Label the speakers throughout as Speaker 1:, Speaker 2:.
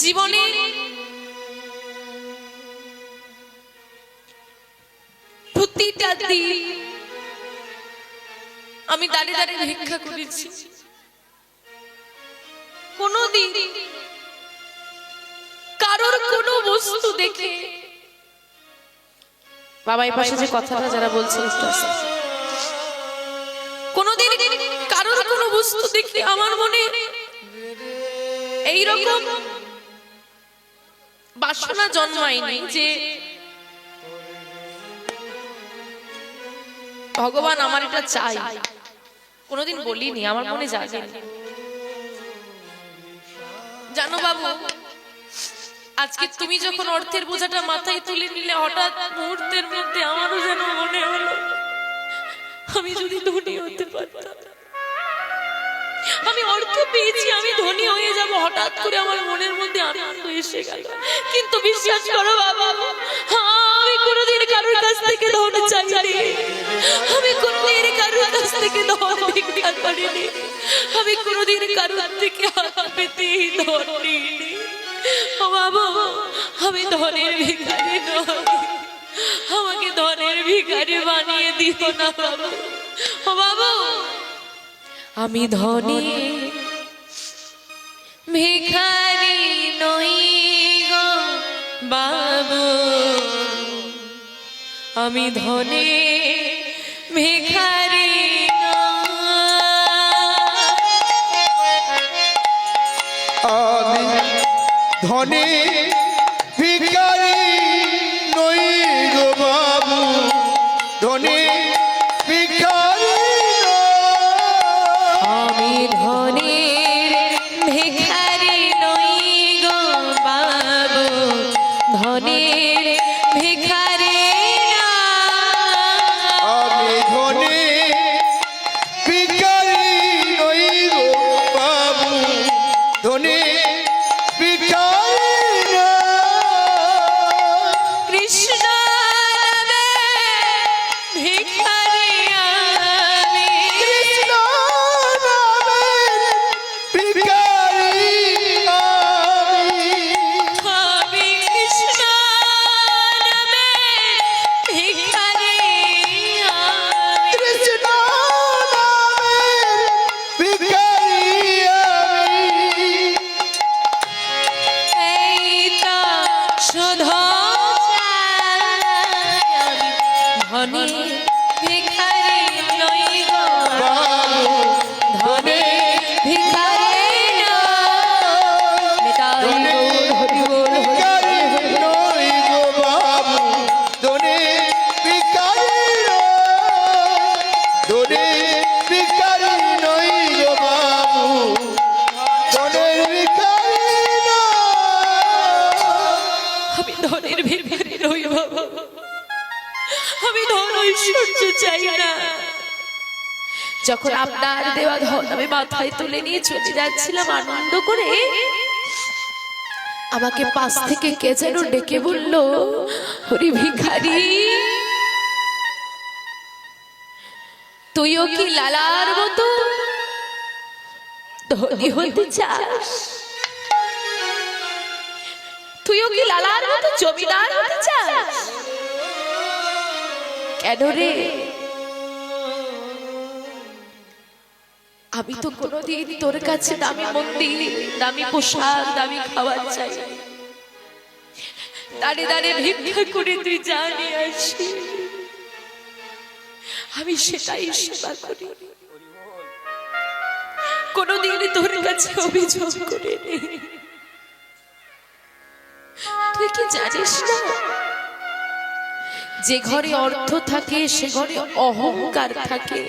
Speaker 1: জীবনে প্রতিটা দিন আমি দাঁড়িয়ে দাঁড়িয়ে ভিক্ষা করেছি। কোনদিন কারোর কোনো বস্তু দেখে, বাবা এই পাশে যে কথাটা যারা বলছে, কোনদিন কারোর কোনো বস্তু দেখে আমার মনে এইরকম বাসনা জন্মায়নি যে ভগবান আমার এটা চাই। কোনোদিন বলিনি, আমার মনে জাগে। জানো বাবু, আজকে তুমি যখন অর্থের বোঝাটা মাথায় তুলে নিলে, হঠাৎ মুহূর্তের মধ্যে আমারও যেন মনে হলো আমি যদি ধনী হতে পারতাম। আমি অর্থ পেয়েছি, আমি ধনী হয়ে যাব, হঠাৎ করে আমার মনের মধ্যে আনন্দ এসে গেল। কিন্তু বিশ্বাস করো বাবা, আমি কোনোদিন কারোর কাছ থেকে ধন চাইনি, আমি কোনোদিন কারোর কাছ থেকে ধন ভিক্ষা করিনি, আমি কোনোদিন কারোর থেকে হাত পেতে ধন নিইনি। ও বাবা, আমি ধনের ভিখারি নই, আমাকে ধনের ভিখারি বানিয়ে দিও না বাবা। ও বাবা, আমি ধনের ভিখারি নই গো বাবু, আমি ধনের ভিখারি
Speaker 2: আমি ধনের ভিখারি নই গো বাবু, ধনের ভিখারি
Speaker 1: আমি ধনের ভিখারি নই গো বাবু, ধনের ভিখারি
Speaker 2: আমি ধনের ভিখারি নই গো বাবু, ধনের ভিখারি
Speaker 1: কৃষ্ণ নামে ভিখারি আমি,
Speaker 2: কৃষ্ণ নামের ভিখারি
Speaker 1: আমি কৃষ্ণ নামে ভিখারি আমি,
Speaker 2: কৃষ্ণ নামের ভিখারি
Speaker 1: এই তো শুধু ধনী ভিখারি নই গো
Speaker 2: বাবু,
Speaker 1: ধনের ভিখারি নই, নিতাই গৌর হরি বল হরি
Speaker 2: ভিখারি নই গো বাবু, ধনের ভিখারি ধনের ভিখারি নই গো বাবু, ধনের ভিখারি
Speaker 1: আমি ধনের ভিখারি নই বাবা, আমি ধন ঐশ্বর্য চাই না। যখন আপনার দেওয়া ধন আমি মাথায় তুলে নিয়ে চলে যাচ্ছিলাম আনন্দ করে, আমাকে পাশ থেকে কে যেন ডেকে বলল, হরি ভিখারি, তুইও কি লালার মতো ধনী হতে চাস? তুইও কি লালার মতো জমিদার হতে চাস? কেন রে? আমি তো কোনোদিন তোর কাছে দামি মন্দির, দামি পোশাক, দামি খাবার চাই, দাঁড়িয়ে দাঁড়িয়ে ভিক্ষা করে তুই জানি আসি, আমি সেটাই সেবা করি, কোনোদিন তোর কাছে অভিযোগ করে নেই। তুই কি জানিস না, যে ঘরে অর্থ থাকে সে ঘরে অহংকার থাকে,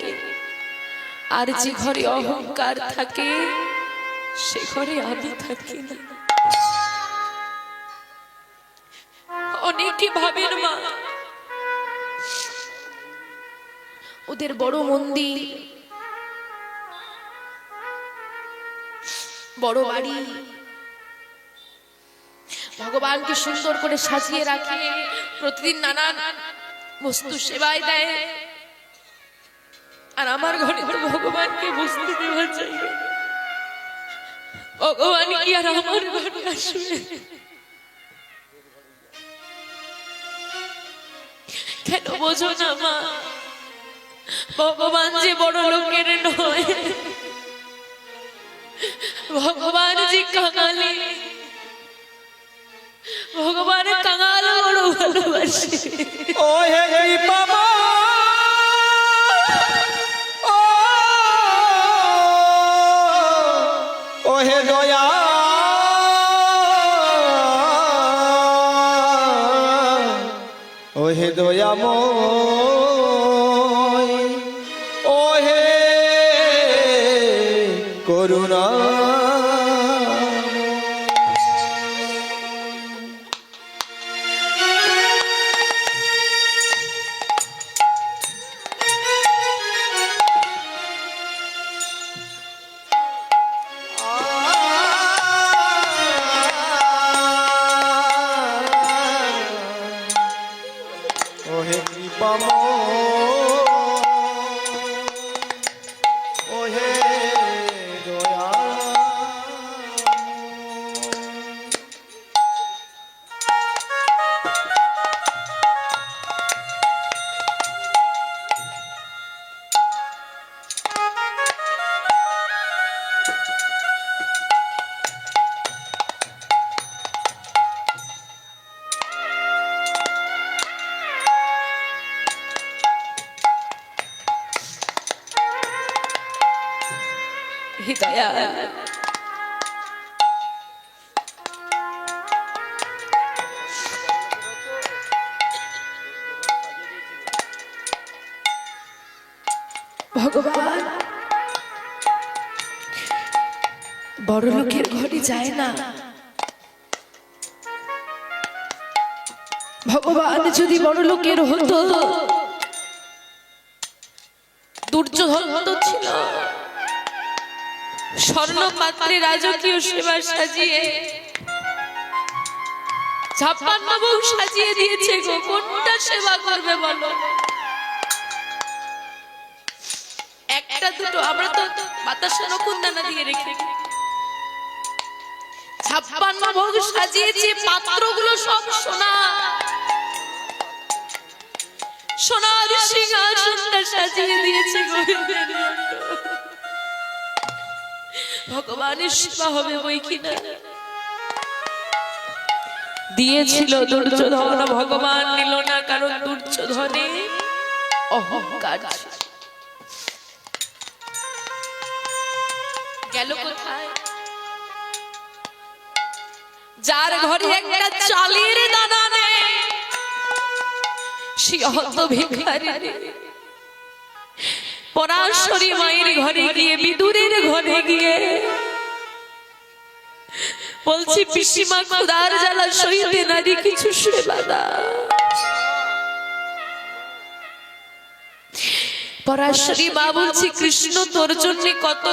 Speaker 1: আর যে ঘরে অহংকার থাকে সে ঘরে আমি থাকি না। অনেকে ভাবেন মা, ওদের বড় মন্দির, বড় বাড়ি, ভগবানকে সুন্দর করে সাজিয়ে রাখে, প্রতিদিন নানান বস্তু সেবায় দেয়, আর আমার ঘরে তো ভগবানকে বসতে দেওয়া যায়। ভগবান কি আর আমার ঘরে আসবে? কেন বোঝো না মা, ভগবান যে বড় লোকের নয়, ভগবান যে কাঙালি, ভগবান কাঙাল বড় ভালোবাসে।
Speaker 3: ও হে কৃপা ও হে দয়া ও হে দয়াময় ও হে করুণা ও হে কৃপাময় ও হে
Speaker 1: হে দয়া, ভগবান বড় লোকের ঘরে যায় না। ভগবান যদি বড় লোকের হতো, দুর্যোধন তো ছিল স্বর্ণ পাত্রে রাজকীয় সেবা সাজিয়ে 56 বউ সাজিয়ে দিয়েছে গো, কোনটা সেবা করবে বলো? একটা দুটো আমরা তো বাতাসা নকুন্দানা দিয়ে রেখে 56 বউ সাজিয়েছে, পাত্রগুলো সব সোনা, সোনার সিংহাসনটা সাজিয়ে দিয়েছে গোবিন্দের জন্য। ভগবানের সেবা হবে বই কিনা? দিয়েছিল দুর্যোধন, ভগবান নিল না, কারণ দুর্যোধনে অহংকার। গেল কোথায়? যার ঘরে একটা চালের দানা নেই, সে হত ভিখারি। পরাশরী মায়ের ঘরে গিয়ে, বিদুরের ঘরে গিয়ে বলছি, পিসিমা ক্ষুধার জ্বালা সইতে নারী কিছু সেবা দাও। পরাশরী মা বলছি, কৃষ্ণ তোর জন্য কত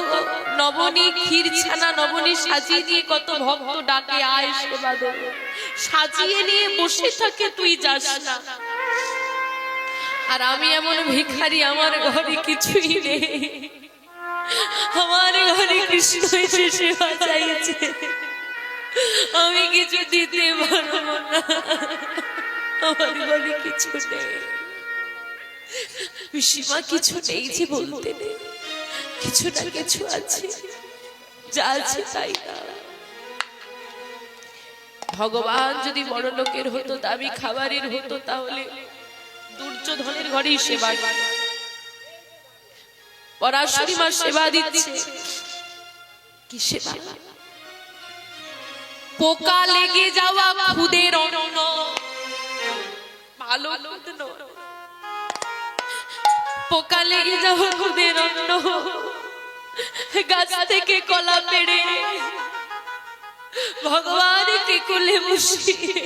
Speaker 1: নবনী ক্ষীর ছানা নবনী সাজিয়ে দিয়ে কত ভক্ত ডাকে, আয় সেবা দেব। সাজিয়ে নিয়ে বসে থাকে, তুই যাস না। আর আমি এমন ভিখারি, আমার ঘরে কিছুই নেই, আমার ঘরে কৃষ্ণ এসে সেবা চাইছে, আমি কিছু দিতে পারবো না, আমার ঘরে কিছু নেই। পিসিমা কিছু নেই যে বলতে নেই, কিছু না কিছু আছে, যা আছে তাই না। ভগবান যদি বড় লোকের হতো, দাবি খাবারের হতো, তাহলে দুর্যোধনের ঘরেই সেবা। পরাশরী মা সেবা দিচ্ছে, কি সেবা? পোকা লেগে যাওয়া খুদের অন্ন, ভালো পোকা লেগে যাওয়া খুদের অন্ন, গাছ থেকে কলা পেড়ে ভগবানকে কোলে বসিয়ে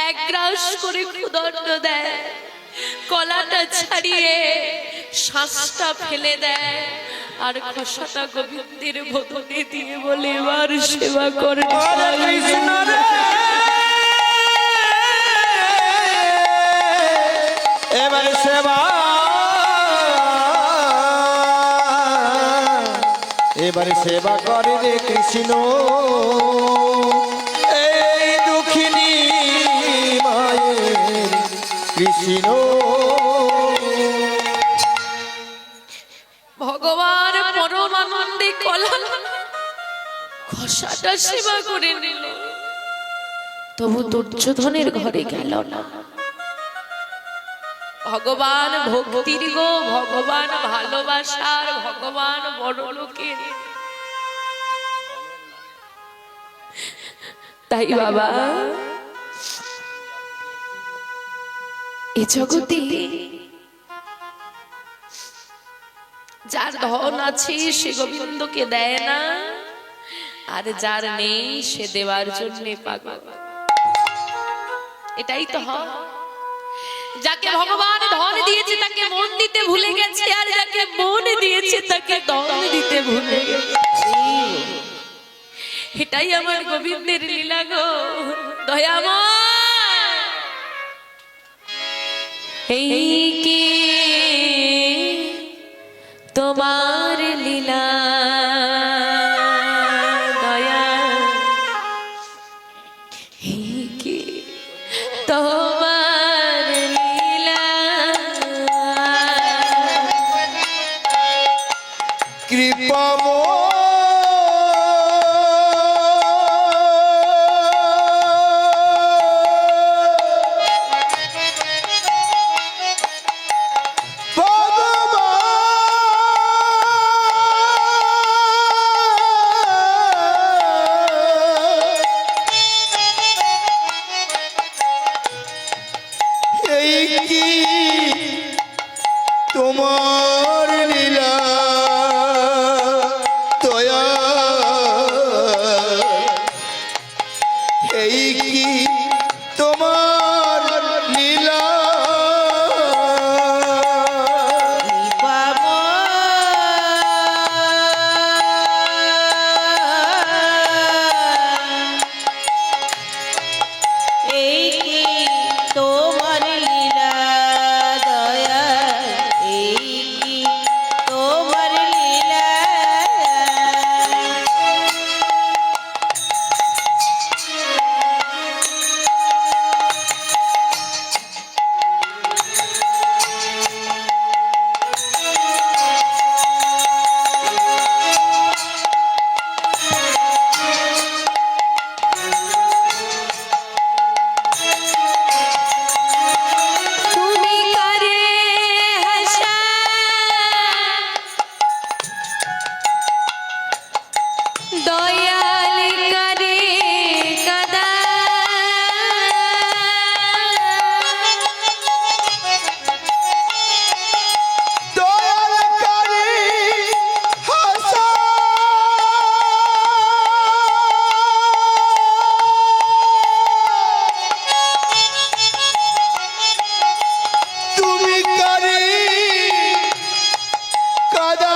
Speaker 1: এক গ্রাস করে খুদণ্ড দেয়, কলাটা ছাড়িয়ে শ্বাসটা ফেলে দেয়, আর খসাটা গোবিন্দের বদনে দিয়ে বলে, এবার সেবা করে।
Speaker 3: এবার সেবা এবারে সেবা করে রে কৃষ্ণ এই দুঃখিনী মায়ের কৃষ্ণ।
Speaker 1: ভগবান পরম আনন্দে কলা ঘষাটা সেবা করে নিল, তবু দুর্যোধনের ঘরে গেল না। ভগবান ভক্তির গো, ভগবান ভালোবাসার, ভগবান বড় লোকের। তাই বাবা এ জগতে যার ধন আছে সে গোবিন্দকে দেয় না, আর যার নেই সে দেওয়ার জন্য পাগল। এটাই তো হয়। যাকে ভগবান ধন দিয়েছে তাকে মন দিতে ভুলে গেছে, আর যাকে মন দিয়েছে তাকে ধন দিতে ভুলে গেছে। এটাই আমার গোবিন্দের লীলা গো দয়াময়। এই কি তোমার লীলা দয়া, এই কি তোমার লীলা
Speaker 2: কৃপাময় তোমার লীলা দয়া, এই কি তোমার লীলা
Speaker 4: এই কি তোমার লীলা দয়া, এই কি তোমার লীলা।
Speaker 1: তুমি করে হাসা দয়াল করে কাদা,
Speaker 2: দয়ালকারী হাসা তুমি কারি কাদা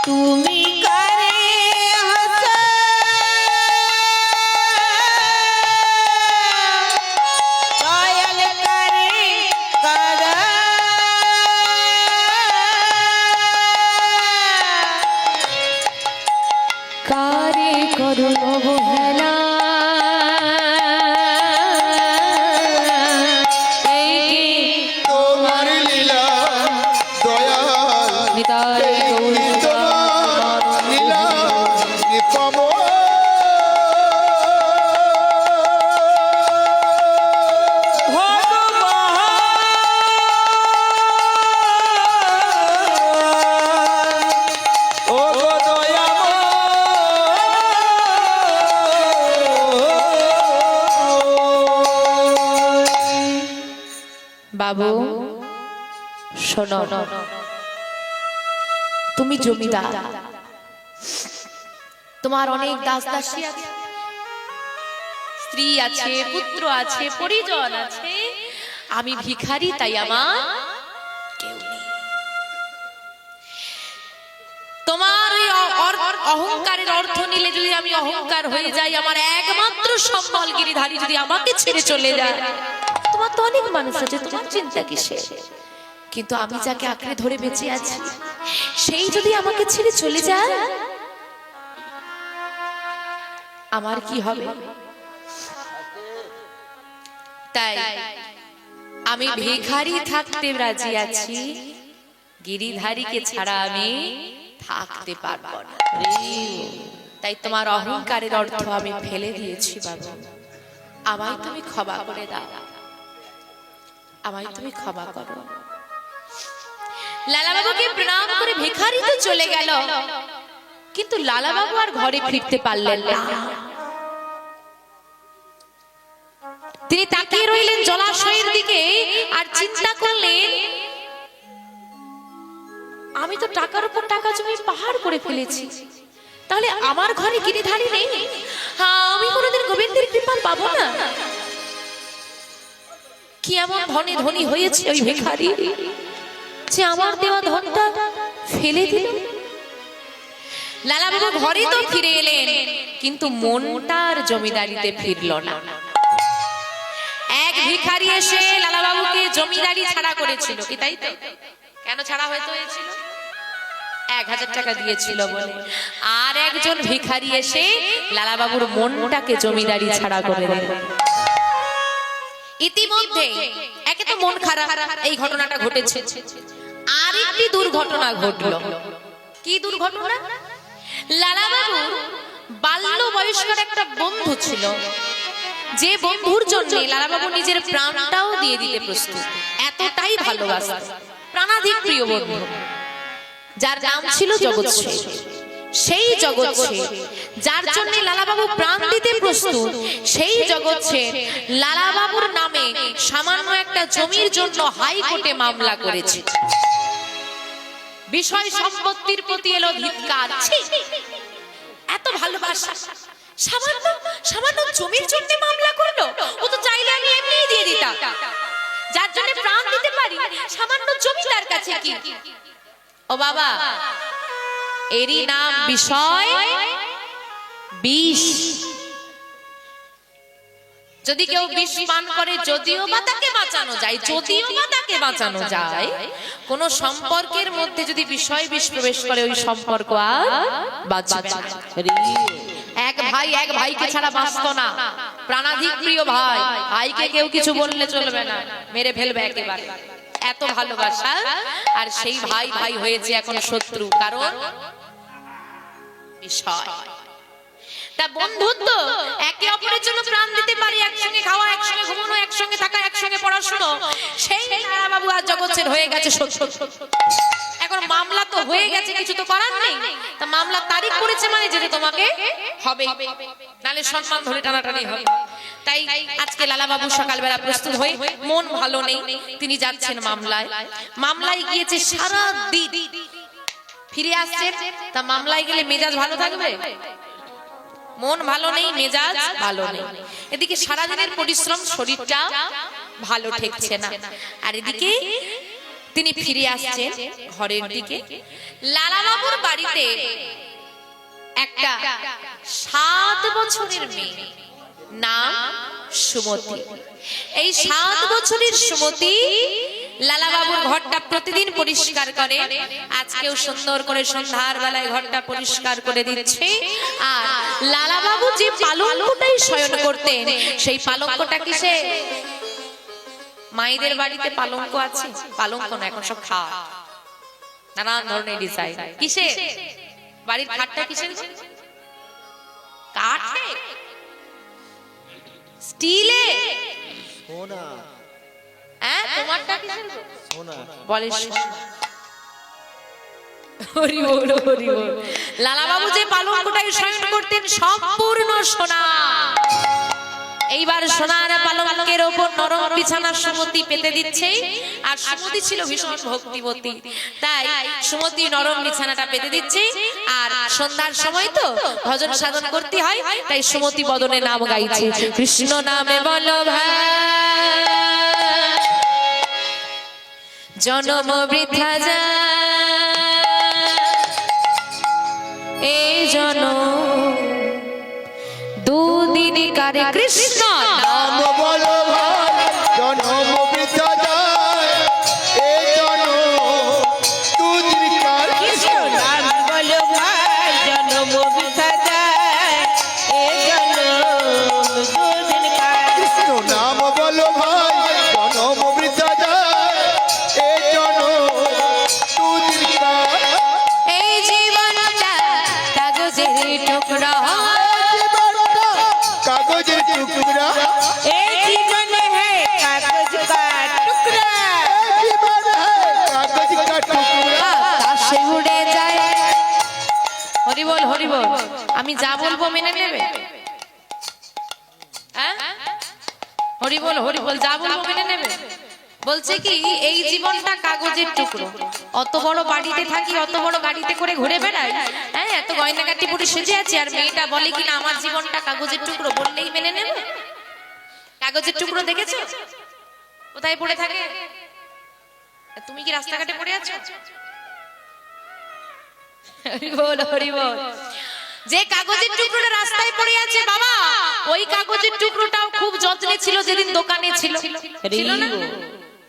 Speaker 4: তুমি করে হাসা দয়াল করে কাদা,
Speaker 1: কারে করো অবহেলা, এই কি
Speaker 2: তোমার লীলা দয়াল,
Speaker 1: নিতাই
Speaker 2: এই কি তোমার লীলা কৃপাময়
Speaker 3: ও গো দয়াময়।
Speaker 1: বাবু শোনো, তুমি জমিদার, তোমার অনেক দাস দাসী আছে, স্ত্রী আছে, পুত্র আছে, পরিজন আছে। আমি ভিখারি, তাই আমার কেউ নেই। তোমার ওই অহংকারের অর্থ নিলে যদি আমি অহংকার হয়ে যাই, আমার একমাত্র সম্বল গিরিধারী যদি আমাকে ছেড়ে চলে যায়, তোমার তো অনেক মানুষ আছে, তোমার চিন্তা কিসের? কিন্তু আমি যাকে আঁকড়ে ধরে বেঁচে আছি, সেই যদি আমাকে ছেড়ে চলে যায়, আমার কি হবে? তাই আমি ভিখারি থাকতে রাজি আছি, গিরিধারীকে ছাড়া আমি থাকতে পারবো না। তাই তোমার অহংকারের অর্থ আমি ফেলে দিয়েছি বাবা, আমায় তুমি ক্ষমা করে দাও, আমায় তুমি ক্ষমা করো। লালা বাবুকে প্রণাম করে ভিখারি তো চলে গেল, কিন্তু লালা বাবু আর ঘরে ফিরতে পারলেন না। তিনি তাকিয়ে রইলেন জলাশয়ের দিকে আর চিন্তা করলেন, আমি তো টাকার উপর টাকা জমি পাহাড় করে ফেলেছি, তাহলে আমার ঘরে গিরিধারী নেই, আমি কোনোদিন গোবিন্দের কৃপা পাবো না। কি এমন ধনে ধনী হয়েছে ওই ভিখারি যে আমার দেওয়া ধনটা ফেলে দিল? লালা বাবু ঘরে তো ফিরে এলেন, কিন্তু মনটার জমিদারিতে ফিরল না। এক ভিখারি এসে লালা বাবুকে জমিদারি ছাড়া করেছিল, কি তাই তো? কেন ছাড়া হয়তো হয়েছিল? 1000 টাকা দিয়েছিল বলে। আর একজন ভিখারি এসে লালা বাবুর মনটাকে জমিদারি ছাড়া করে দিল। ইতিমধ্যে একে তো মন খারাপ, এই ঘটনাটা ঘটেছে, আর একটি দুর্ঘটনা ঘটলো। কি দুর্ঘটনা? লালা বাবুর বাল্য বয়স্কর একটা বন্ধু ছিল, যে বন্ধুর জন্য লালা বাবু নিজের প্রাণটাও দিয়ে দিতে প্রস্তুত, এতটাই ভালোবাসত, প্রাণাধিক প্রিয় বন্ধু, যার নাম ছিল জগৎসেন। সেই জগৎসেন যার জন্য লালা বাবু প্রাণ দিতে প্রস্তুত, সেই জগৎসেন লালা বাবুর নামে সামান্য একটা জমির জন্য হাইকোর্টে মামলা করেছে। বিষয় সম্পত্তির প্রতি এলো ধিক্কার। এত ভালোবাসা, সামান্য সামান্য জমির জন্য মামলা করলো। ও তো চাইলে আমি এমনিই দিয়ে দিতাম, যার জন্য প্রাণ দিতে পারি, সামান্য জমি তার কাছে কি? ও বাবা, এরই নাম বিষয় বিষ। যদি কেউ বিষ পান করে, যদিও বা তাকে বাঁচানো যায়, যদিও বা তাকে বাঁচানো যায়, কোন সম্পর্কের মধ্যে যদি বিষয় বিষ প্রবেশ করে, ওই সম্পর্ক আর বাঁচবে না। এক ভাই এক ভাইকে ছাড়া বাঁচতো না, প্রাণাধিক প্রিয় ভাই, ভাইকে কেউ কিছু বললে চলবে না, মেরে ফেলবে একেবারে, এত ভালোবাসা। আর সেই ভাই ভাই হয়েছে এখন শত্রু, কারণ বিষয়। তা বন্ধুত্ব, একে অপরের জন্য প্রাণ দিতে পারি, একসঙ্গে খাওয়া, একসঙ্গে ঘুমানো, একসঙ্গে থাকা, একসঙ্গে পড়াশোনা, সেই লালা বাবু আর জগৎসেন হয়ে গেছে শত্রু। এখন মামলা তো হয়ে গেছে, কিছু তো করার নেই। তা মামলা তারিখ করেছে মানে যেতে তোমাকে হবে, নালে সম্মান ধরে টানাটানি হবে। তাই আজকে লালা বাবু সকালবেলা প্রস্তুত হয়ে, মন ভালো নেই, তিনি যাচ্ছেন মামলায়। মামলায় গিয়েছে সারা দিন, ফিরে আসছে। তা মামলায় গেলে মেজাজ ভালো থাকবে? মন ভালো নেই, মেজাজ ভালো নেই। এদিকে সারাদিনের পরিশ্রম, শরীরটা ভালো ঠেকছে না। আর এদিকে তিনি ফিরে আসছেন ঘরের দিকে। লালা বাবুর বাড়িতে একটা 7 বছরের মেয়ে, নাম সুমতি। এই 7 বছরের সুমতি লালা বাবুর ঘরটা প্রতিদিন পরিষ্কার করে। আজকেও সুন্দর করে সন্ধ্যার বেলায় ঘরটা পরিষ্কার করে দিচ্ছে। আর লালা বাবু যে পালঙ্কটাই শয়ন করতেন, সেই পালঙ্কটা কিসে? মায়েদের বাড়িতে পালঙ্ক আছে, পালঙ্ক না, এখন সব খাট, নানান ধরনের ডিজাইন। কিসে? বাড়ির খাটটা কিসের? কাঠে, স্টিলে,
Speaker 3: সোনা।
Speaker 1: হ্যাঁ, তোমারটা কিসের?
Speaker 3: সোনা।
Speaker 1: বলে হরি বল, হরি বল। লালা বাবু যে পালঙ্কটাই শয়ন করতেন, সম্পূর্ণ সোনা। এইবার সোনার পালঙ্কের ওপর নরম বিছানা সুমতি পেতে দিচ্ছে। আর সুমতি ছিল ভীষণ ভক্তিবতী, তাই সুমতি নরম বিছানাটা পেতে দিচ্ছে। আর সন্ধ্যার সময় তো ভজন সাধন করতে হয়, তাই সুমতি বদনে নাম গাইছে, কৃষ্ণ নামে বলো ভাই, জনম বৃথা যায়, এই জনম দুদিন কারে কৃষ্ণ
Speaker 2: নাম বলো ভাই, জনম
Speaker 1: আমি যা বলবো মেনে নেবে? হ্যাঁ, হরি বল যা বলবো মেনে নেবে? বলছে কি এই জীবনটা কাগজের টুকরো, অত বড় বাড়িতে থাকি, অত বড় গাড়িতে করে ঘুরে বেড়াই, হ্যাঁ এত গয়নাগাটি পরে সেজে আছি, আর মেয়েটা বলে কিনা আমার জীবনটা কাগজের টুকরো, বললেই মেনে নেবে? কাগজের টুকরো দেখেছো কোথায় পড়ে থাকে? তুমি কি রাস্তাঘাটে পড়ে আছো? হরি বল। যে কাগজের টুকরোটা রাস্তায় পড়ে আছে বাবা, ওই কাগজের টুকরোটাও খুব যত্নে ছিল যেদিন দোকানে ছিল। ছিল না?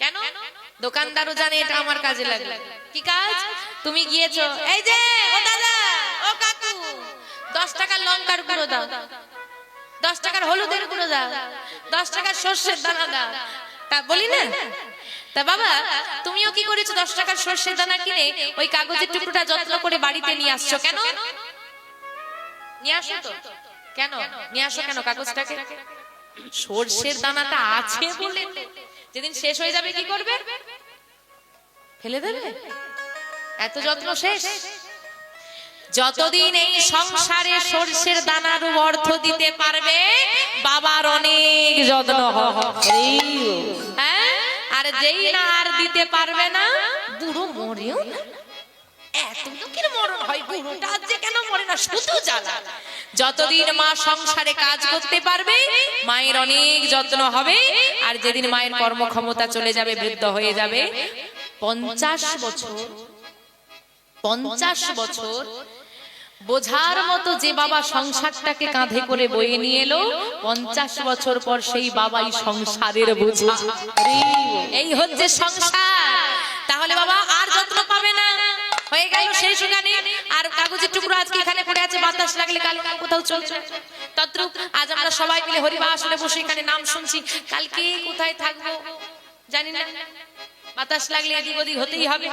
Speaker 1: কেন? দোকানদারও জানে এটা আমার কাজে লাগবে। কি কাজ? তুমি গিয়েছো, এই যে ও দাদা, ও কাকু, 10 টাকার লঙ্কার গুঁড়ো দাও, 10 টাকার হলুদের গুঁড়ো দাও, 10 টাকার সর্ষের দানা দাও, তা বলি না? তা বাবা তুমিও কি করেছো, 10 টাকার সর্ষের দানা কিনে ওই কাগজের টুকরোটা যত্ন করে বাড়িতে নিয়ে আসছো। কেন নিয়ে আসো? তো কেন নিয়ে আসো? কেন কাগজটাকে? সর্ষের দানাটা আছে বলে, যেদিন শেষ হয়ে যাবে কি করবে? ফেলে দেবে? এত যত্ন শেষ? যতদিন এই সংসারে সর্ষের দানার অর্থ দিতে পারবে বাবার অনেক যত্ন হবে, হ্যাঁ? আর যেই না আর দিতে পারবে না, বুড়ো মরেও না। এত লোকের মরণ হয়, বুড়োটা আজ যে কেন মরে না, শুধু জ্বালা। যতদিন মা সংসারে কাজ করতে পারবে মায়ের অনেক যত্ন হবে, আর যেদিন মায়ের কর্মক্ষমতা চলে যাবে, বৃদ্ধ হয়ে যাবে, 50 বছর বোঝার মতো যে বাবা সংসারটাকে কাঁধে করে বয়ে নিয়ে এলো, 50 বছর পর সেই বাবাই সংসারের বোঝা। এই হচ্ছে সংসার। তাহলে বাবা আর যত্ন পাবে না, হয়ে গেল সেই সুগানে। আর কাগজের টুকরো আজকে এখানে পড়ে আছে, বাতাস লাগলে কাল কোথাও চলছে। তদ্রূপ আজ আমরা সবাই মিলে হরিবাসরে বসে এখানে নাম শুনছি, কালকে কোথায় থাকবো জানি না। বাতাস লাগলে এদিক ওদিক হতেই হবে,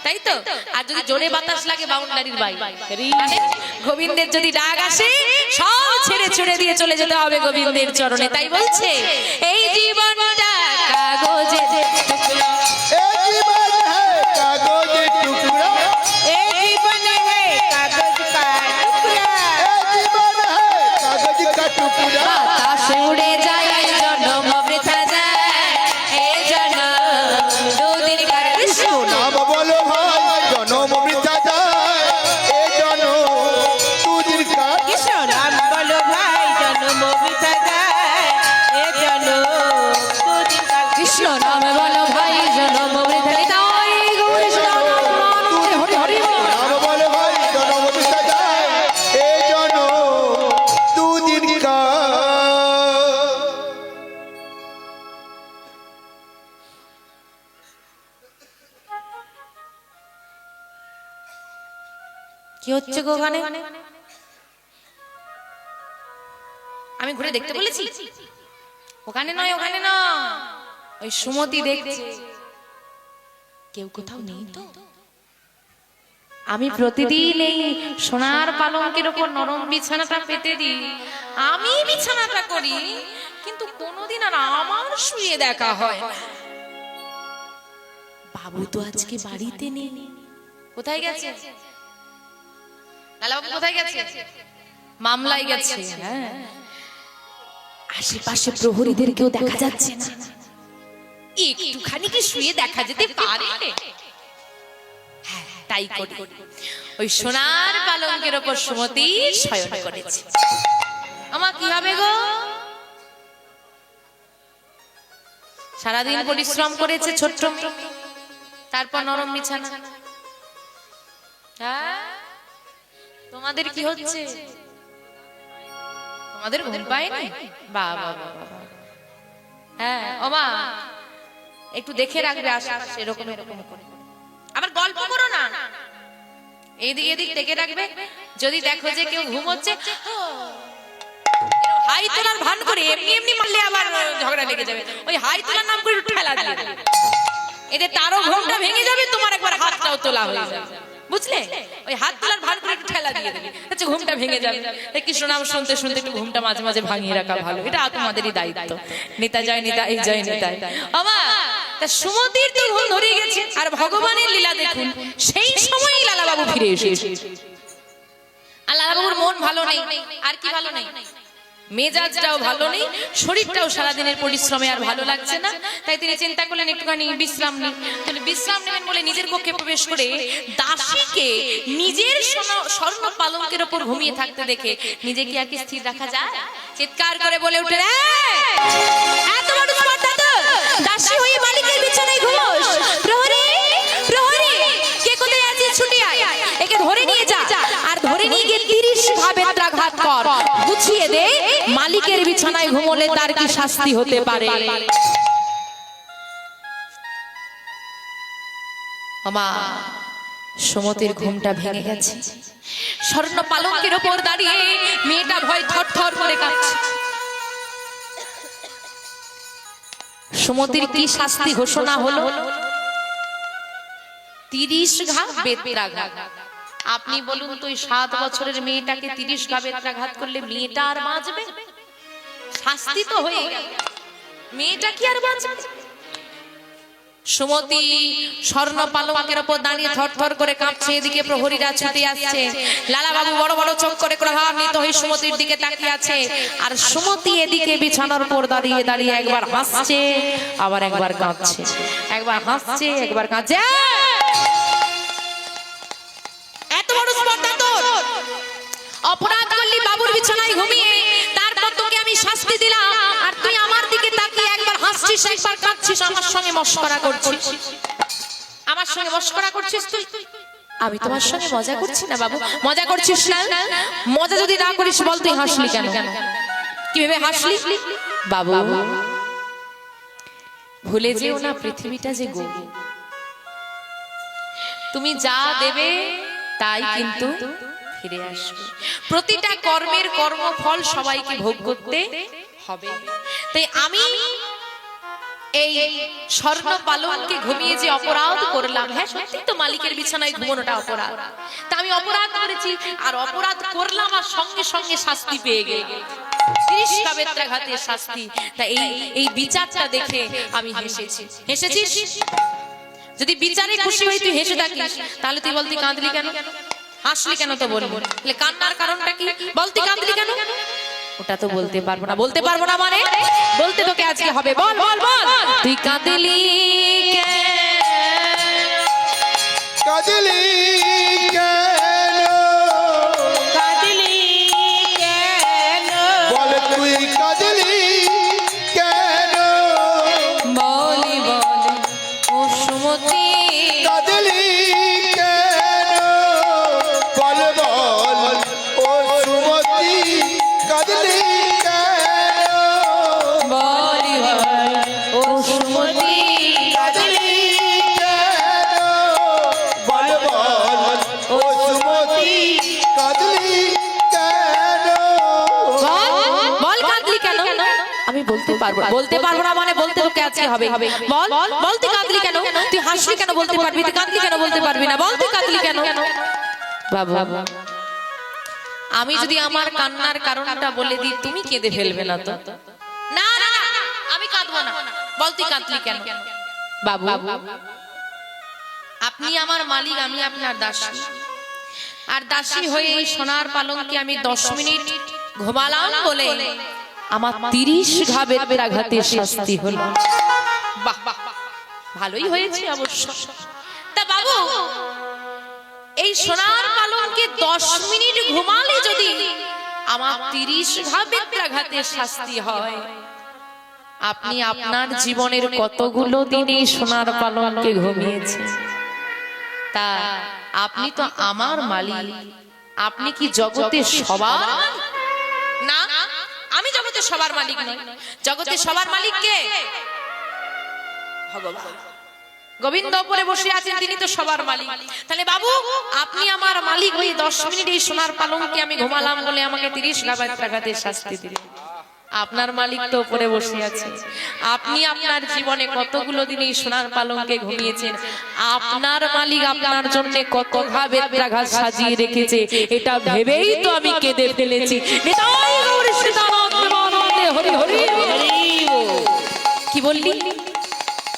Speaker 1: তাই তো? আর যদি জোরে বাতাস লাগে বাউন্ডারির বাইরে, গোবিন্দের যদি ডাক আসে, সব ছেড়ে ছুড়ে দিয়ে চলে যেতে হবে গোবিন্দের চরণে। তাই বলছে এই জীবনটা কাগজের টুকরো,
Speaker 2: এই জীবন হ্যায় কাগজের টুকরা,
Speaker 4: এই জীবন है कागज का टुकड़ा,
Speaker 2: এই জীবন হ্যায় কাগজ কা টুকরা।
Speaker 1: বাতাস উড়ে যায় জন্ম বৃথা যায়, এই জন্ম দুদিন কার কৃষ্ণ
Speaker 2: নাম বলো ভাই জনম বৃথা যায়, এ জন তুজির কাজ।
Speaker 4: কৃষ্ণ নাম বলো ভাই জন্ম বৃথা যায়, এ জন্ম দুদিন কার
Speaker 1: কৃষ্ণ নাম বলো ভাই জন্ম বৃথা যায়। গৌরী হরি হরি বল।
Speaker 2: নাম বলো ভাই জনম বৃথা যায়, এ জন তুজির কাজ।
Speaker 1: কি হচ্ছে গো ওখানে? আমি ঘুরে দেখতে বলেছি? ওখানে নয়, ওখানে নয়, ওই সুমতি দেখছে। কেউ কোথাও নেই তো? আমি প্রতিদিন এই সোনার পালঙ্কের উপর নরম বিছানাটা পেতে দিই, আমি বিছানাটা করি, কিন্তু কোনোদিন আর আমার শুয়ে দেখা হয় না। বাবু তো আজকে বাড়িতে নেই, কোথায় গেছে? লালাবাবু কোথায় গেছে? মামলায় গেছে। হ্যাঁ, আশেপাশে প্রহরীদের কেউ দেখা যাচ্ছে না, একটুখানি কি শুয়ে দেখা যেতে পারে? হ্যাঁ, তাই করি। ওই সোনার পালঙ্কের উপর সুমতি শয়ন করেছে। আমা কি হবে গো? সারাদিন পরিশ্রম করেছে ছোট্ট মেয়ে, তারপর নরম বিছানা। হ্যাঁ, তোমাদের কি হচ্ছে? তোমাদের ঘুম পায়নি? বাবা বাবা, হ্যাঁ ওমা একটু দেখে রাখবে আশেপাশে, এরকম এরকম করে। আবার গল্প করো না, এদিক এদিক দেখে রাখবে। যদি দেখো যে কেউ ঘুমোচ্ছে, হাই তোলার ভান করে এমনি এমনি মারলে আবার ঝগড়া লেগে যাবে। ওই হাই তোলার নাম করে ঠেলা দিয়ে দেবে, এতে তারও ঘুমটা ভেঙে যাবে, তোমার একবার হাতটাও তোলা হয়ে যাবে, বুঝলে? ওই হাত তোলার ভান করে একটু ঠেলা দিয়ে দেবে, আচ্ছা ঘুমটা ভেঙে যাবে। কৃষ্ণ নাম শুনতে শুনতে একটু ঘুমটা মাঝে মাঝে ভাঙিয়ে রাখা ভালো, এটা তোমাদেরই দায়িত্ব। নেতা জয় নেতা, এই জয় নেতা। আমা তা সুমতির তো ঘুম ধরে গেছে, আর ভগবানের লীলা দেখুন, সেই সময়ই লালাবাবু ফিরে এসেছে। আর লালাবাবুর মন ভালো নেই, আর কি ভালো নেই, মেজাজটাও ভালো নেই, শরীরটাও সারাদিনের পরিশ্রমে আর ভালো লাগছে না। তাই তিনি চিন্তা করলেন একটুখানি বিশ্রাম নিন। তিনি বিশ্রাম নেবেন বলে নিজের কক্ষে প্রবেশ করে দাসীকে নিজের স্বর্ণ পালঙ্কের ওপর ঘুমিয়ে থাকতে দেখে নিজেকে আর কি স্থির রাখা যায়? চিৎকার করে বলে উঠে, এত বড় স্পর্ধা তো, দাসী হয়ে মালিকের বিছানায় ঘুমোস? প্রহরী, প্রহরী, কে কোথায় আছিস? ছুটি আয়, একে ধরে নিয়ে যা, আর ধরে নিয়ে গিয়ে 30 ঘা বেত্রাঘাত কর, গুছিয়ে দে। মালিকের বিছানায় ঘুমোলে তার কি শাস্তি হতে পারে? আমা সুমতির ঘুমটা ভেঙে গেছে। স্বর্ণ পালঙ্কের ওপর দাঁড়িয়ে মেয়েটা ভয় থরথর করে কাঁপছে। সুমতির কি শাস্তি ঘোষণা হলো? 30 ঘা বেত্রাঘাত। আপনি বলুন তো, 7 বছরের মেয়েটাকে 30 ঘা বেত্রাঘাত করলে মেয়েটা আর বাঁচবে? শাস্তি তো হয়ে গেল, মেয়েটা কি আর বাঁচবে? সুমতি স্বর্ণ পালঙ্কের উপর দাঁড়িয়ে থরথর করে কাঁপছে। এদিকে প্রহরীরা ছুটে আসছে। লালাবাবু বড় বড় চোখ করে ক্রোধান্বিত হয়ে সুমতির দিকে তাকিয়ে আছে। আর সুমতি এদিকে বিছানার উপর দাঁড়িয়ে দাঁড়িয়ে একবার হাসছে, আবার একবার কাঁদছে, একবার হাসছে, একবার কাঁদছে। এত বড় স্পর্ধা তোর! অপরাধ করলি বাবুর বিছানায় ঘুমিয়ে, তারপর তোকে আমি শাস্তি দিলাম, আর তুই আমার দিকে তাকিয়ে একবার হাসছিস, একবার কাঁদছিস, আমার সঙ্গে মশকরা করছিস। আমার সঙ্গে মশকরা করছিস তুই? আমি তোমার সঙ্গে মজা করছি না বাবু। মজা করছিস না? মজা যদি না করিস বল, তুই হাসলি কেন? কি ভেবে হাসলি? বাবু, ভুলে যেও না পৃথিবীটা যে গো, তুমি যা দেবে তাই কিন্তু ফিরে আসবে। প্রতিটা কর্মের কর্মফল সবাইকে ভোগ করতে হবে। তাই আমি এই স্বর্ণ পালঙ্কে ঘুমিয়ে যে অপরাধ করলাম, হ্যাঁ সত্যি তো মালিকের বিছানায় ঘুমানোটা অপরাধ, তা আমি অপরাধ করেছি, আর অপরাধ করলাম, আর সঙ্গে সঙ্গে শাস্তি পেয়ে গেলাম, 30 ঘা বেত্রাঘাতের শাস্তি। তা এই বিচারটা দেখে আমি হেসেছি। হেসেছিস? যদি বিচারে খুশি হই তুই হেসে থাকিস, তাহলে তুই বলতি কাঁদলি কেন? হাসলি কেন? তো বলবো। তাহলে কান্নার কারণটা কি? বলতি কাঁদলি কেন? ওটা তো বলতে পারবো না। বলতে পারবো না মানে বলতে তোকে আজকে হবে। বল বল বল, তুই কাঁদলি কেন?
Speaker 2: কাঁদলি কেন?
Speaker 4: কাঁদলি কেন?
Speaker 2: বল তুই কাঁদলি কেন?
Speaker 1: বলি বলি ও সুমতি,
Speaker 2: কাঁদলি কেন? বল বল ও সুমতি, কাঁদলি কেন?
Speaker 1: বলি বলি ও সুমতি,
Speaker 2: কাঁদলি কেন? বল বল ও সুমতি, কাঁদলি কেন?
Speaker 1: বল বল কাঁদলি কেন? আমি বলতে পারবো না। বলতে পারবো না মানে বলতে তোকে আজকে হবে। বল বল, তুই কাঁদলি কেন? তুই হাসলি কেন? বলতে পারবি। তুই কাঁদলি কেন? বলতে পারবি না। বল তুই কাঁদলি কেন? বাবা, আমি যদি আমার কান্নার কারণটা বলে দিই, তুমি কেঁদে ফেলবে না তো? না না, আমি কাঁদবো না। বল তুই কাঁদলি কেন? বাবু, আপনি আমার মালিক, আমি আপনার দাসী, আর দাসী হয়ে এই সোনার পালঙ্কে আমি 10 মিনিট ঘুমালাম বলে আমার 30 ঘা বেত্রাঘাতের শাস্তি হলো। বাহ বাহ, ভালোই হয়েছে অবশ্য। তা বাবু, এই সোনার পালঙ্কে 10 মিনিট ঘুমালে যদি আমার 30 ঘা বেত্রাঘাতের শাস্তি হয়, আপনি আপনার জীবনের কতগুলো দিন এই সোনার পালঙ্কে ঘুমিয়েছেন? তা আপনি তো আমার মালিক, আপনি কি জগতে সবার? না, আমি জগতে সবার মালিক নই। জগতে সবার মালিক কে? ভগবান। গোবিন্দ উপরে বসে আছেন, তিনি তো সবার মালিক। তাহলে বাবু, আপনি আমার মালিক হয়ে 10 মিনিট এই সোনার পালঙ্কে আমি ঘুমালাম বলে আমাকে 30 ঘা বেত্রাঘাতের শাস্তি দিলেন। আপনার মালিক তো উপরে বসে আছে। আপনি আপনার জীবনে কতগুলো দিন এই সোনার পালঙ্কে ঘুমিয়েছেন, আপনার মালিক আপনার জন্য কত ঘা বেত্রাঘাত সাজিয়ে রেখেছে, এটা ভেবেই তো আমি কেঁদে ফেলেছি। নিতাই গৌর সীতানাথ প্রেমানন্দে হরি হরি। কি বললি?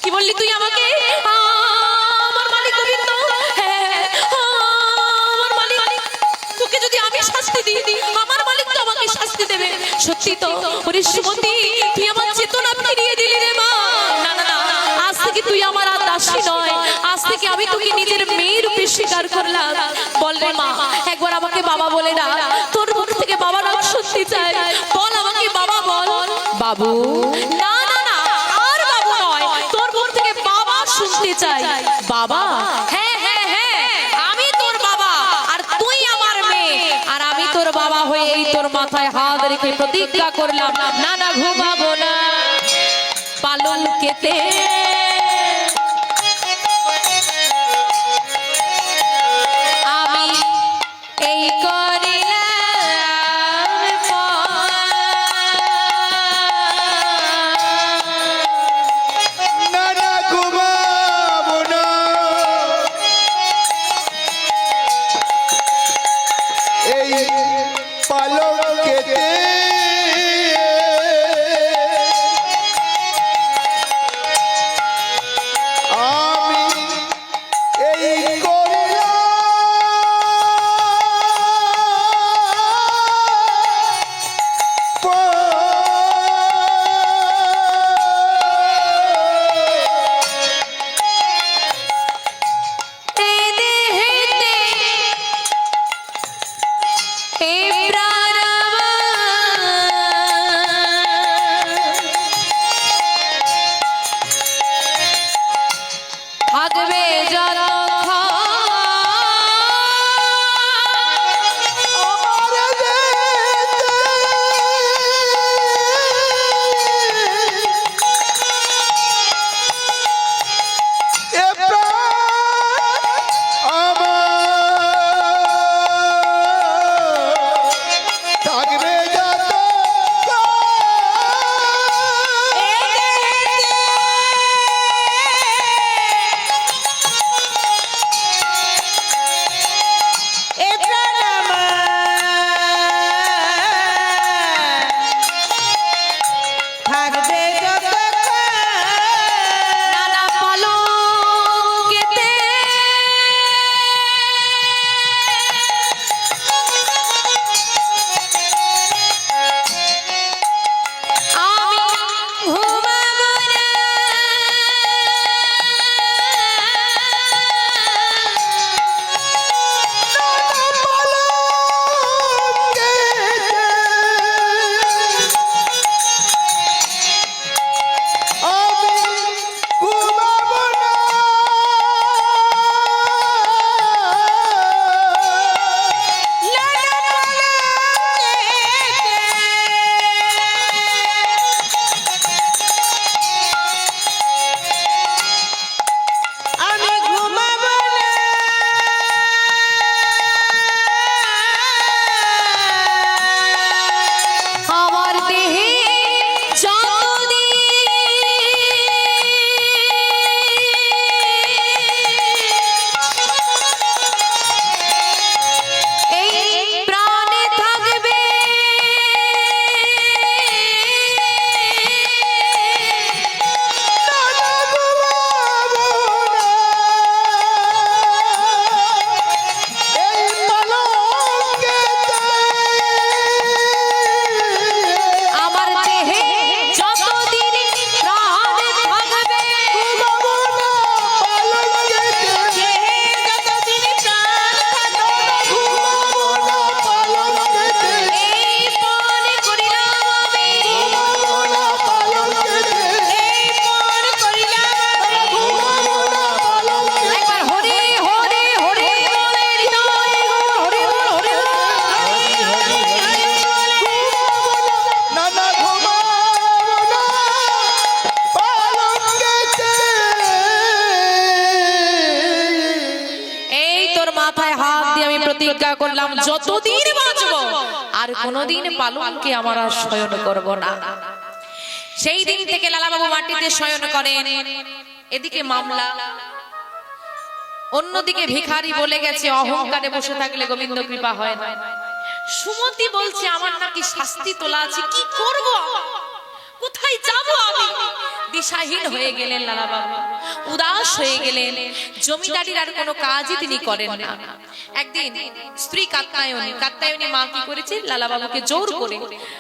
Speaker 1: কি বললি তুই আমাকে? আমার মালিক গোবিন্দ, হ্যাঁ আমার মালিক। তোকে যদি আমি আমি শাস্তি দিই, আমার মালিক তো আমাকে শাস্তি দেবে। সত্যি তো ওরে সুমতি, তুই আমার চেতনা ফিরিয়ে দিলি রে মা। না না না, আজ থেকে তুই আমার আর দাসী নয়, আজ থেকে আমি তোকে নিজের মেয়ের রূপে স্বীকার করলাম। বল রে মা, একবার আমাকে বাবা বলে না, তোর মুখ থেকে বাবা নাম শুনতে চাই। বল আমাকে বাবা, বল বাবু। না না না, আর বাবু নয়, তোর মুখ থেকে বাবা শুনতে চাই। বাবা? হ্যাঁ হ্যাঁ হ্যাঁ, আমি তোর বাবা আর তুই আমার মেয়ে, আর আমি তোর বাবা হয়ে এই তোর মাথায় হাত রেখে প্রতিজ্ঞা করলাম, না না ঘুমাবো না পালঙ্কেতে। আমি এই করিলাম
Speaker 2: না না ঘুমাবো না, এই পালঙ্কেতে আমি এই
Speaker 1: এই দেহেতে এই প্রাণ থাকবে যতক্ষণ
Speaker 2: থাকবে যত
Speaker 4: এ প্রাণ আমার থাকবে যতক্ষণ।
Speaker 1: নানা পালঙ্কেতে আমি ঘুমাবো না।
Speaker 4: আমি ঘুমাবো না।
Speaker 1: আমার দেহে যতদিন এই প্রাণে থাকবে আমার দেহে যতদিন প্রাণ থাকবে
Speaker 4: যতদিন প্রাণ থাকবে
Speaker 1: এই পান করিলাম আমি,
Speaker 4: এই মন করিলাম
Speaker 1: একবার হরি হরি হরি বলে হৃদয় গো, হরি বল হরি বল।
Speaker 2: না না ঘুমাবো না পালঙ্কেতে।
Speaker 1: এই তোর মাথায় হাত দিয়ে আমি প্রতিজ্ঞা করলাম, যতদিন বাঁচবো আর কোনোদিন পালঙ্কে আমার আর শয়ন করব না। সেই দিন থেকে লালাবাবু মাটিতে শয়ন করেন। এদিকে মামলা, অন্যদিকে ভিখারি বলে গেছে অহংকারে বসে থাকলে গোবিন্দ কৃপা হয় না। সুমতি বলছে আমার নাকি শাস্তি তোলা আছে, কি করব, কোথায় যাব আমি? দিশাহীন হয়ে গেলেন লালাবাবু। উদাস হয়ে গেলেন। জমিদারির আর কোনো কাজই তিনি করেন না। একদিন স্ত্রী কাত্যায়নী মা কি করেছে, লালাবাবুকে জোর করে,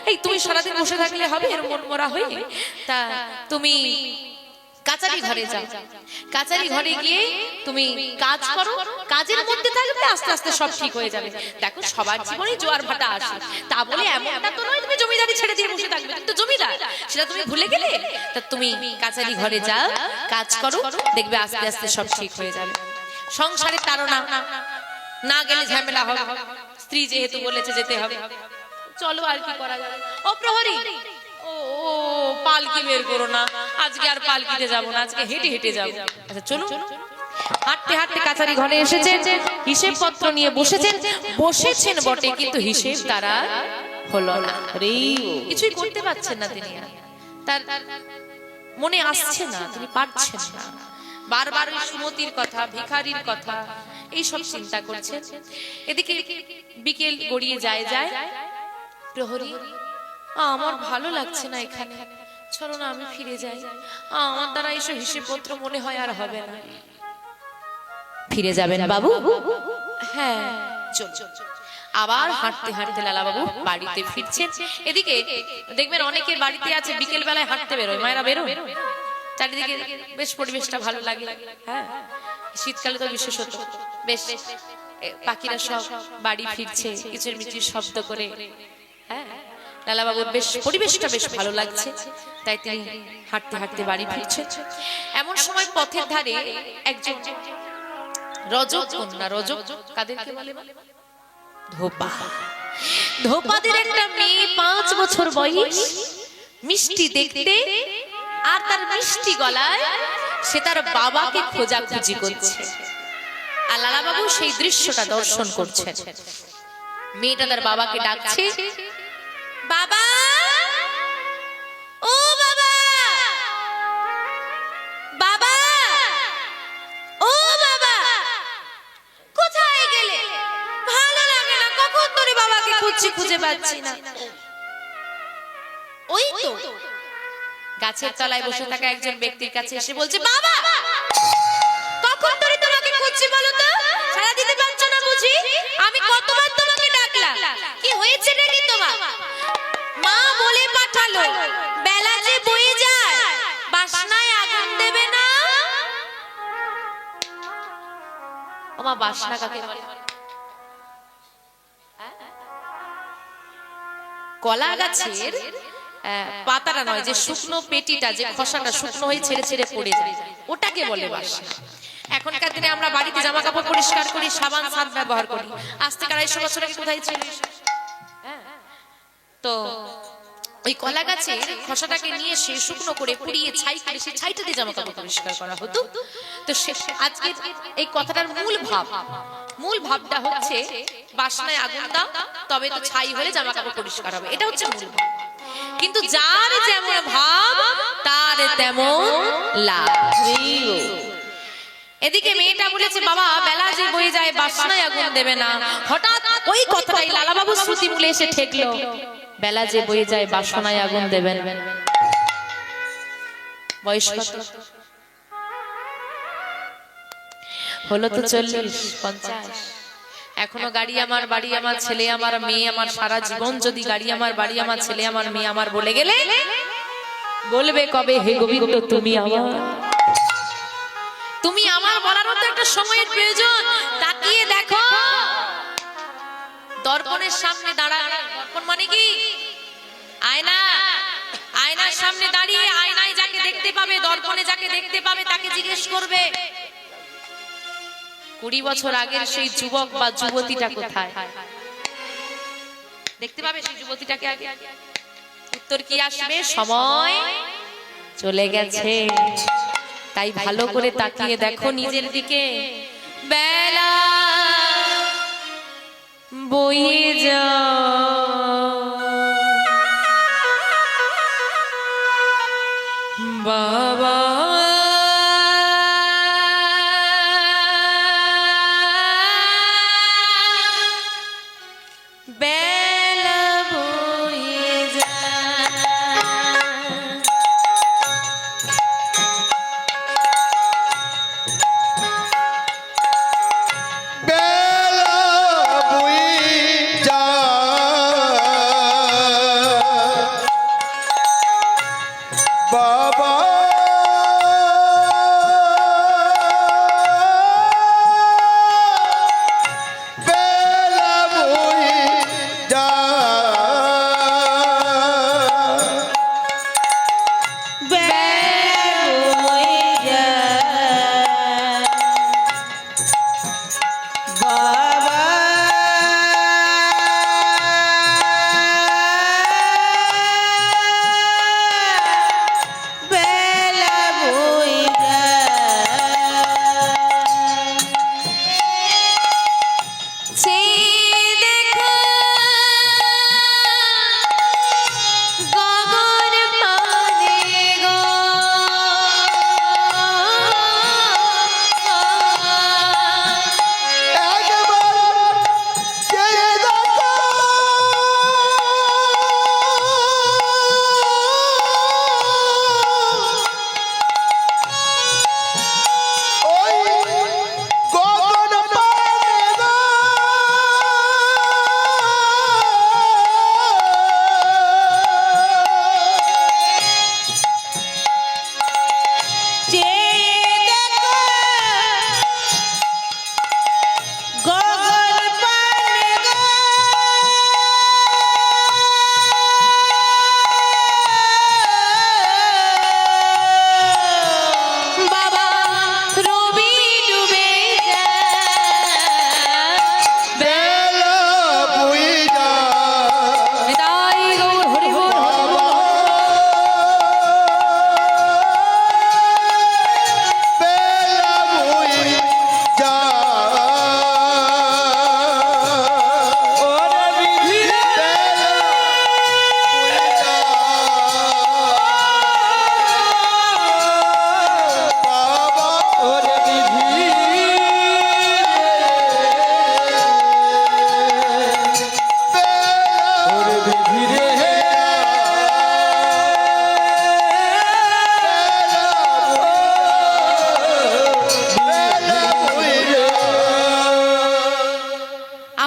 Speaker 1: এই তুমি সারাদিন বসে থাকলে হবে এর মন মরা হয়ে, তা তুমি কাচারি ঘরে যাও, কাচারি ঘরে গিয়ে তুমি কাজ করো, কাজের মধ্যে থাকবে, আস্তে আস্তে সব ঠিক হয়ে যাবে। দেখো সবার জীবনে জোয়ার ভাটা আসে, তা বলে এমনটা তো নয় তুমি জমিদারি ছেড়ে দিয়ে বসে থাকবে, তুমি তো জমিদার, সেটা তুমি ভুলে গেলে। তা তুমি কাচারি ঘরে যাও, কাজ করো, দেখবে আস্তে আস্তে সব ঠিক হয়ে যাবে। সংসারে তাড়না, না গেলে ঝামেলা হবে, স্ত্রী যেহেতু বলেছে যেতে হবে, চলো আর কি করা যাবে। ও প্রহরী, ও পালকি বের করো না, আজকে আর পালকিতে যাব না, আজকে হেঁটে হেঁটে যাব। আচ্ছা চলো। হাঁটতে হাঁটতে কাছারি ঘরে এসেছেন, হিসেব পত্র নিয়ে বসেছেন বটে, কিন্তু হিসেব তারা হলো না, কিছুই করতে পারছেন না তিনি, তার মনে আসছে না, তিনি পারছেন না। বারবার ওই সুমতির কথা, ভিখারির কথা, এই সব চিন্তা করছেন। এদিকে বিকেল গড়িয়ে যায়। প্রহরী, আমার ভালো লাগছে না এখানে, চলো না আমি ফিরে যাই, আমার দ্বারা এইসব হিসেবপত্র মনে হয় আর হবে না। ফিরে যাবেন বাবু? হ্যাঁ চল। আবার হাঁটতে হাঁটতে লালা বাবু বাড়িতে ফিরছেন। এদিকে দেখবেন অনেকের বাড়িতে আছে বিকেল বেলায় হাঁটতে বেরোয়, মায়েরা বেরোয়, চারিদিকে বেশ পরিবেশটা ভালো লাগে। হ্যাঁ, শীতকালে তো বিশেষত বেশ পাখিরা সব বাড়ি ফিরছে কিচিরমিচির শব্দ করে। হ্যাঁ, লালাবাবুর বেশ পরিবেশটা বেশ ভালো লাগছে, তাই তিনি হাঁটতে হাঁটতে বাড়ি ফিরছেন। এমন সময় পথের ধারে একজন রজক কন্যা, রজক কাদেরকে বলে? ধোপা। ধোপাদের একটা মেয়ে 5 বছর বয়স, মিষ্টি দেখতে, আর তার মিষ্টি গলায় সে তার বাবাকে খোঁজাখুঁজি করছে। আর লালাবাবু সেই দৃশ্যটা দর্শন করছেন। মেয়েটা তার বাবাকে ডাকছে, বাবা, ও বাবা, বাবা, ও বাবা, কোথায় গেলে? ভালো লাগে না, কখন ধরে বাবাকে খুঁজে পাচ্ছি না। ওই তো গাছের তলায় বসে থাকা একজন ব্যক্তির কাছে এসে বলছে, বাবা, কখন ধরে তোমাকে খুঁজছি বলো তো? সাড়া দিতে পারছো না বুঝি? আমি কতবার তোমাকে ডাকলাম, কি হয়েছে নাকি তোমার? মা বলে পাঠালো, বেলা যে বয়ে যায়, বাসনায় আগুন দেবে না। ওমা, বাসনা কাকে বলে? কলা গাছের পাতাটা নয়, যে শুকনো পেটিটা, যে খোসাটা শুকনো হয়ে ছেড়ে ছেড়ে পড়ে যায়, ওটাকে বলে বাসনা। এখনকার দিনে আমরা বাড়িতে জামা কাপড় পরিষ্কার করি, সাবান সার্ফ ব্যবহার করি, আজ থেকে 250 বছর আগে কোথায় ছিল? তো ওই কলা গাছের খোসাটাকে নিয়ে সে শুকনো করে পুড়িয়ে ছাই করে সেই ছাইটা দিয়ে জামা কাপড় পরিষ্কার করা হতো। তো আজকে এই কথাটার মূল ভাবটা হচ্ছে, বাসনায় আগুন দাও, তবে তো ছাই হলে জামা কাপড় পরিষ্কার হবে, এটা হচ্ছে মূল ভাব। কিন্তু যার যেমন ভাব তার তেমন লাভ। এদিকে মেয়েটা বলেছে, বাবা, বেলা যে বয়ে যায়, বাসনায় আগুন দেবে না। হঠাৎ ওই কথাটাই লালাবাবু শ্রুতি মূলে এসে ঠেকলো, বেলা যে বয়ে যায়, বাসনায় আগুন দেবেন। বয়স কত হলো? তো 40-50। এখনো গাড়ি আমার, বাড়ি আমার, ছেলে আমার, মেয়ে আমার, সারা জীবন যদি গাড়ি আমার, বাড়ি আমার, ছেলে আমার, মেয়ে আমার বলে গেলে, বলবে কবে হে গোবিন্দ তুমি আমার? তুমি আমার বলারও তো একটা সময়ের প্রয়োজন। তাকিয়ে দেখো, দর্পণের সামনে দাঁড়ায়, দর্পণ মানে কি? আয়না। আয়নার সামনে দাঁড়িয়ে আয়নায় যাকে দেখতে পাবে, দর্পণে যাকে দেখতে পাবে, তাকে জিজ্ঞেস করবে 20 বছর আগের সেই যুবক বা যুবতীটা কোথায়? দেখতে পাবে সেই যুবতীটাকে আগে। উত্তর কি আসবে? সময় চলে গেছে। তাই ভালো করে তাকিয়ে দেখো নিজের দিকে। বেলা বয়ে যায়, বাবা বেলা বয়ে যায়।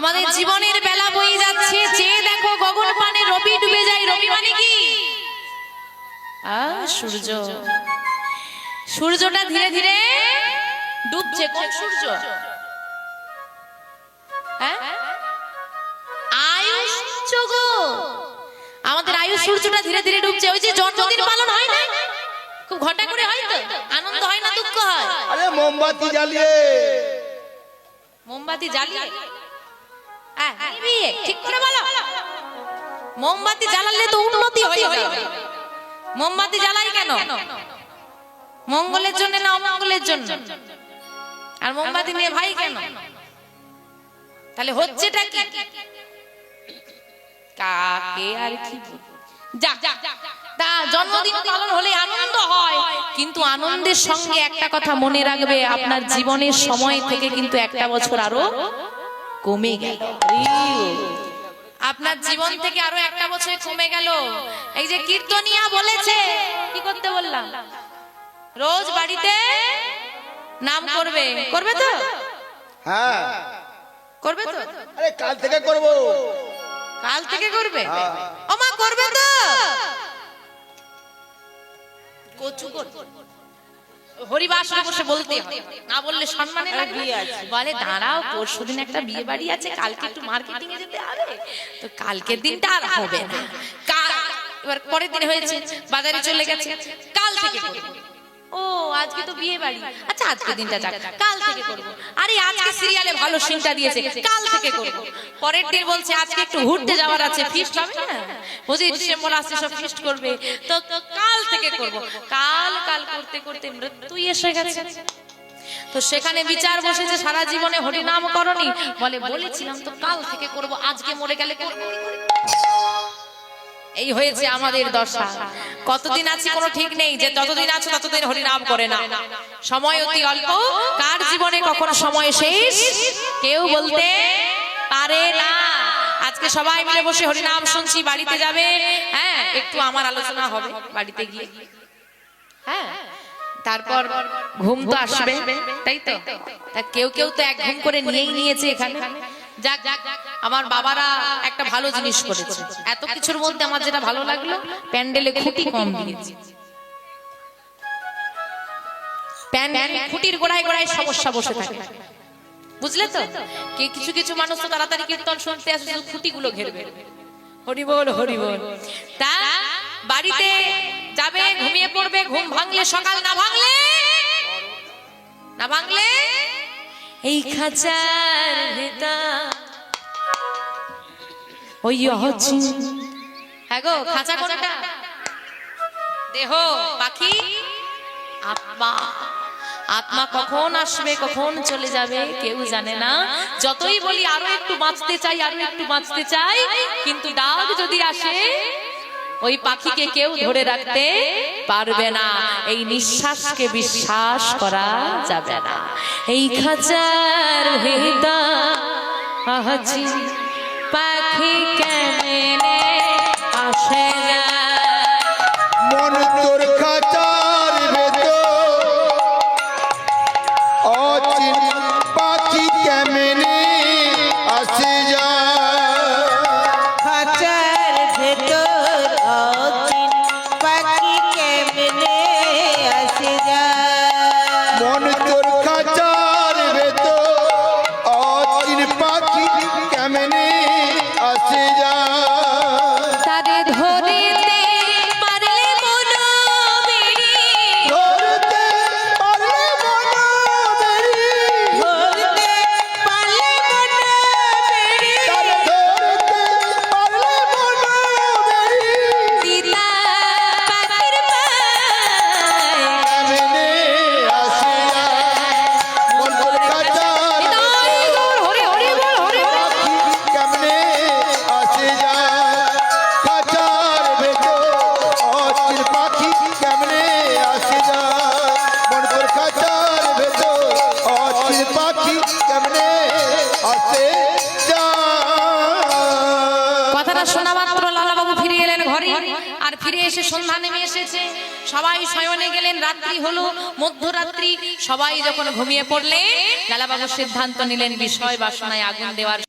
Speaker 1: আমাদের জীবনের বেলা বয়ে যাচ্ছে, যে দেখো গগন পানে রবি ডুবে যায়। রবি মানে কি? সূর্য। সূর্যটা ধীরে ধীরে ডুবছে। কোন সূর্য? হ্যাঁ, আয়ুষ সূর্য। আমাদের আয়ুষ সূর্যটা ধীরে ধীরে ডুবছে। ওই যে জন্মদিন পালন হয় না, খুব ঘটা করে হয় তো, আনন্দ হয় না দুঃখ হয়?
Speaker 2: আরে মোমবাতি জ্বালিয়ে,
Speaker 1: মোমবাতি জ্বালিয়ে। হ্যাঁ, বিয়ে ঠিক করে বলো। মোমবাতি জ্বালালে তো উন্নতি হয়ে যাবে। মোমবাতি জ্বালাই কেন? মঙ্গলের জন্য না অমঙ্গলের জন্য? আর মোমবাতি নিয়ে ভাই কেন? তাহলে হচ্ছেটা কি? কাকে আর কি যা তা জন্মদিন পালন হলে আনন্দ হয়, কিন্তু আনন্দের সঙ্গে একটা কথা মনে রাখবে, আপনার জীবনের সময় থেকে কিন্তু একটা বছর আরো কমে গেল। আপনার জীবন থেকে আরো একটা বছর কমে গেল। এই যে কীর্তনিয়া বলেছে, কি করতে বললাম? রোজ বাড়িতে নাম করবে। করবে তো?
Speaker 2: হ্যাঁ
Speaker 1: করবে তো?
Speaker 2: আরে কাল থেকে করব।
Speaker 1: কাল থেকে করবে? ওমা করবে তো? কচু করবে। হরিবাসরে বসে বলতে হয়, না বললে সম্মানে লাগবে। বলে দাঁড়াও, পরশুদিন একটা বিয়ে বাড়ি আছে, কালকে একটু মার্কেটিং এ যেতে হবে, তো কালকের দিনটা আর হবে না। কাল এবার পরের দিন হয়েছে, বাজারে চলে গেছে, কাল থেকে করব। ও আজকে তো বিয়ে বাড়ি, আচ্ছা আজকে দিনটা যাক, কাল থেকে করব। আরে আজকে সিরিয়ালে ভালো সিনটা দিয়েছে, কাল থেকে করব। পরের দিন বলছে আজকে একটু ঘুরতে যাওয়ার আছে, ফিস্ট হবে না, 25 ডিসেম্বর আসছে, সব ফিস্ট করবে, তো কাল থেকে করব। কাল কাল করতে করতে মৃত্যুই এসে গেছে। তো সেখানে বিচার বসেছে, সারা জীবনে হরিনাম করনি, বলে বলেছিলাম তো কাল থেকে করব, আজকে মরে গেলে করব কি করে? এই হয়েছে আমাদের দশা। কতদিন আছি কোনো ঠিক নেই, যে যতদিন আছে ততদিন হরিনাম করে না। সময় অতি অল্প, কার জীবনে কখন সময় শেষ কেউ বলতে পারে না। আজকে সবাই মিলে বসে হরিনাম শুনছি, বাড়িতে যাবে, হ্যাঁ একটু আমার আলোচনা হবে বাড়িতে গিয়ে, হ্যাঁ তারপর ঘুম তো আসবে, তাই তো? তা কেউ কেউ তো এক ঘুম করে নিয়েই নিয়েছে এখানে। যাক আমার বাবারা একটা ভালো জিনিস করেছে। এত কিছুর মধ্যে আমার যেটা ভালো লাগলো, প্যান্ডেলে খুঁটি কম দিয়েছে। খুঁটির গোড়ায় গোড়ায় সমস্যা বসে থাকে, বুঝলে তো? কিছু কিছু মানুষ তো তাড়াতাড়ি কীর্তন শুনতে আসে, শুধু খুঁটিগুলো ঘেরবে। হরি বল হরি বল। তা বাড়িতে যাবে, ঘুমিয়ে পড়বে, ঘুম ভাঙলে সকাল, না ভাঙলে এই খাঁচার ভেতর ওই হচ্ছে। হ্যাঁ গো, খাঁচা কোনটা? দেহ, পাখি, আত্মা। আত্মা কখন আসবে কখন চলে যাবে কেউ জানে না। যতই বলি আরো একটু বাঁচতে চাই, আরো একটু বাঁচতে চাই, কিন্তু ডাক যদি আসে ওই পাখিকে কেউ ধরে রাখতে পারবে না। এই নিঃশ্বাসকে বিশ্বাস করা যাবে না। এই খাঁচার ভেতর আছি, পাখি কেমনে আসে না।
Speaker 2: মন তোর খাঁচার ভেতর অচিন পাখি কেমনে আসে যায়।
Speaker 4: খাঁচার ভেতর অচিন পাখি কেমনে আসে যায়।
Speaker 2: মন তোর খাঁচার ভেতর অচিন পাখি কেমনে আসে যায়।
Speaker 1: তারে ধরিতে পারলে মন মেরি,
Speaker 2: ধরতে পারলে মন মেরি,
Speaker 4: ধরতে পারলে মন মেরি,
Speaker 2: তারে ধরতে পারলে মন মেরি,
Speaker 1: দিলা পাখির পায়।
Speaker 2: কেমনে আসে যায়। মন তোর খাঁচার
Speaker 1: নিতাই গৌর হরি হরি বল হরি বল।
Speaker 2: পাখি কেমনে আসে যায়। খাঁচার ভেতর অচিন পাখি কেমনে আসে যায়। মন তোর খাঁচার ভেতর অচিন পাখি কেমনে আসে যায়।
Speaker 1: কথাটা শোনা মাত্র লালাবাবু ফিরে এলেন ঘরে, আর ফিরে এসে সন্ধ্যা নেমে এসেছে। সবাই শয়নে গেলেন, রাত্রি হলো, মধ্যরাত্রি। সবাই যখন ঘুমিয়ে পড়লেন, লালাবাবু সিদ্ধান্ত নিলেন বিষয় বাসনায় আগুন দেওয়ার।